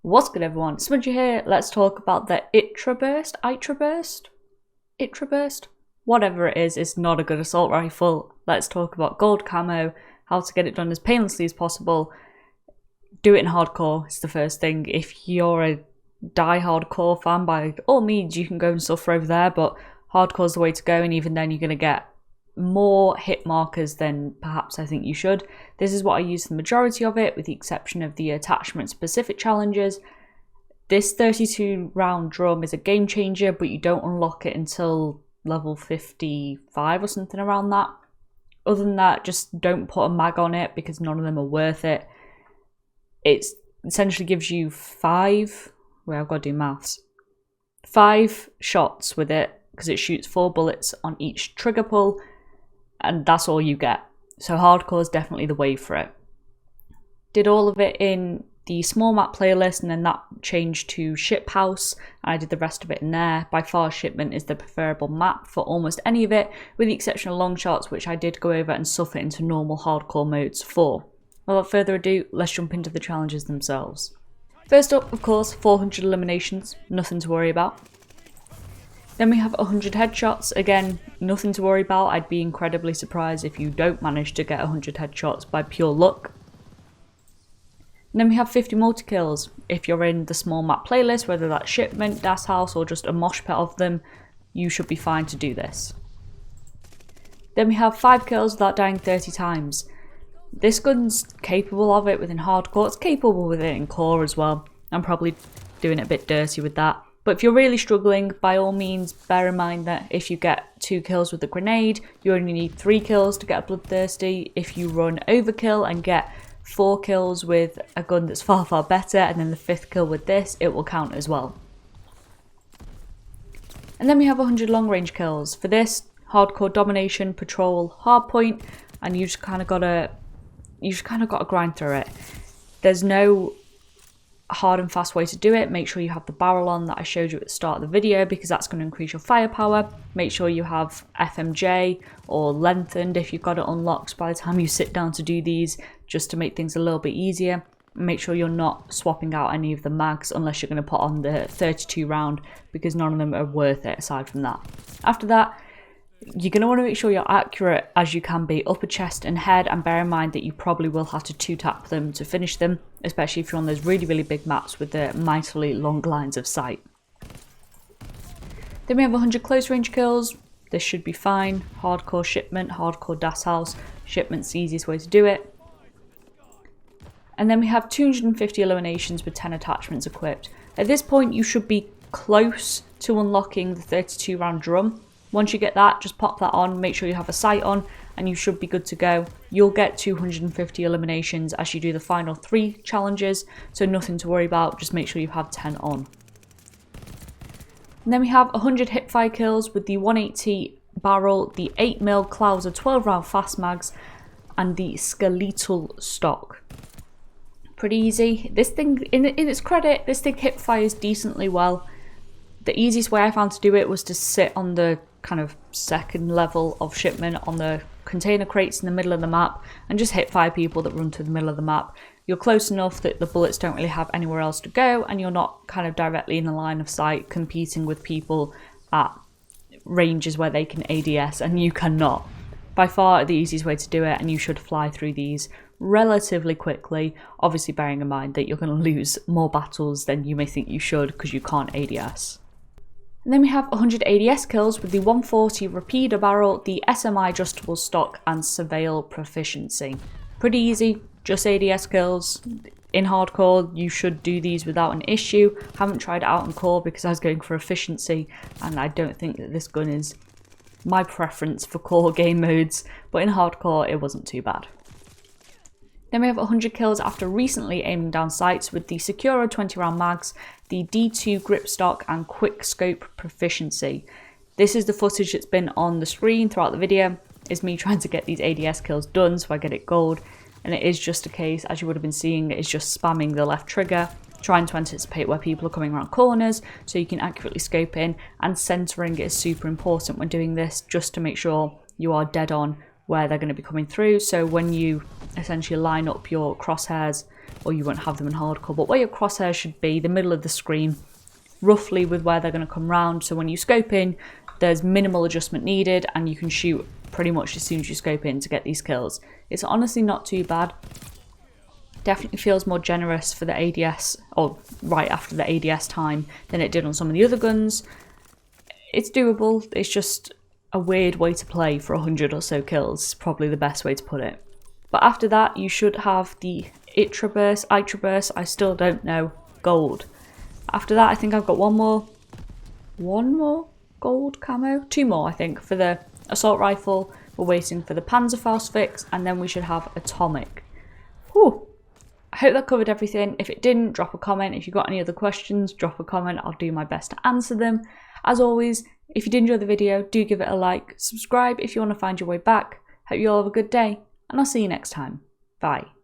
What's good everyone, Smudgy here. Let's talk about the Itra Burst? Whatever it is, it's not a good assault rifle. Let's talk about gold camo, how to get it done as painlessly as possible. Do it in hardcore, it's the first thing. If you're a die-hardcore fan, by all means you can go and suffer over there, but hardcore's the way to go, and even then you're going to get more hit markers than perhaps I think you should. This is what I use the majority of it, with the exception of the attachment specific challenges. This 32 round drum is a game changer, but you don't unlock it until level 55 or something around that. Other than that, just don't put a mag on it because none of them are worth it. It essentially gives you 5 shots with it, because it shoots 4 bullets on each trigger pull, and that's all you get. So hardcore is definitely the way for it. Did all of it in the small map playlist, and then that changed to ship house, and I did the rest of it in there. By far shipment is the preferable map for almost any of it, with the exception of longshots, which I did go over and suffer into normal hardcore modes for. Without further ado, let's jump into the challenges themselves. First up, of course, 400 eliminations, nothing to worry about. Then we have 100 headshots, again, nothing to worry about. I'd be incredibly surprised if you don't manage to get 100 headshots by pure luck. And then we have 50 multi-kills. If you're in the small map playlist, whether that's shipment, das house, or just a mosh pit of them, you should be fine to do this. Then we have 5 kills without dying 30 times. This gun's capable of it within hardcore, it's capable with it in core as well. I'm probably doing it a bit dirty with that. But if you're really struggling, by all means, bear in mind that if you get 2 kills with a grenade, you only need 3 kills to get a bloodthirsty. If you run overkill and get 4 kills with a gun that's far, far better, and then the 5th kill with this, it will count as well. And then we have 100 long range kills. For this, hardcore domination, patrol, hardpoint, and you just kind of got to grind through it. There's no hard and fast way to do it. Make sure you have the barrel on that I showed you at the start of the video, because that's going to increase your firepower. Make sure you have FMJ or lengthened if you've got it unlocked by the time you sit down to do these, just to make things a little bit easier. Make sure you're not swapping out any of the mags unless you're going to put on the 32 round, because none of them are worth it aside from that. After that, you're going to want to make sure you're accurate as you can be, upper chest and head, and bear in mind that you probably will have to 2-tap them to finish them, especially if you're on those really, really big maps with the mightily long lines of sight. Then we have 100 close range kills. This should be fine. Hardcore shipment, hardcore das house. Shipment's the easiest way to do it. And then we have 250 eliminations with 10 attachments equipped. At this point, you should be close to unlocking the 32 round drum. Once you get that, just pop that on, make sure you have a sight on, and you should be good to go. You'll get 250 eliminations as you do the final 3 challenges, so nothing to worry about, just make sure you have 10 on. And then we have 100 hipfire kills with the 180 barrel, the 8mm Clouser 12 round fast mags, and the skeletal stock. Pretty easy. This thing, in its credit, this thing hipfires decently well. The easiest way I found to do it was to sit on the kind of second level of shipment on the container crates in the middle of the map and just hit 5 people that run to the middle of the map. You're close enough that the bullets don't really have anywhere else to go, and you're not kind of directly in the line of sight competing with people at ranges where they can ADS and you cannot. By far the easiest way to do it, and you should fly through these relatively quickly, obviously bearing in mind that you're going to lose more battles than you may think you should because you can't ADS. And then we have 100 ADS kills with the 140 repeater barrel, the SMI adjustable stock, and surveil proficiency. Pretty easy, just ADS kills. In hardcore, you should do these without an issue. Haven't tried it out in core because I was going for efficiency, and I don't think that this gun is my preference for core game modes, but in hardcore it wasn't too bad. Then we have 100 kills after recently aiming down sights with the Secura 20 round mags, the D2 grip stock, and quick scope proficiency. This is the footage that's been on the screen throughout the video, is me trying to get these ADS kills done so I get it gold, and it is just a case, as you would have been seeing, it is just spamming the left trigger, trying to anticipate where people are coming around corners so you can accurately scope in, and centering is super important when doing this, just to make sure you are dead on where they're going to be coming through. So when you essentially line up your crosshairs or you won't have them in hardcore. But where your crosshairs should be, the middle of the screen, roughly with where they're going to come round. So when you scope in, there's minimal adjustment needed and you can shoot pretty much as soon as you scope in to get these kills. It's honestly not too bad. Definitely feels more generous for the ADS, or right after the ADS time, than it did on some of the other guns. It's doable, it's just a weird way to play for 100 or so kills, is probably the best way to put it. But after that, you should have the Itra Burst, I still don't know, gold. After that, I think I've got one more gold camo? 2 more, I think, for the assault rifle. We're waiting for the Panzerfaust fix, and then we should have atomic. Whew. I hope that covered everything. If it didn't, drop a comment. If you've got any other questions, drop a comment. I'll do my best to answer them. As always, if you did enjoy the video, do give it a like. Subscribe if you want to find your way back. Hope you all have a good day, and I'll see you next time. Bye.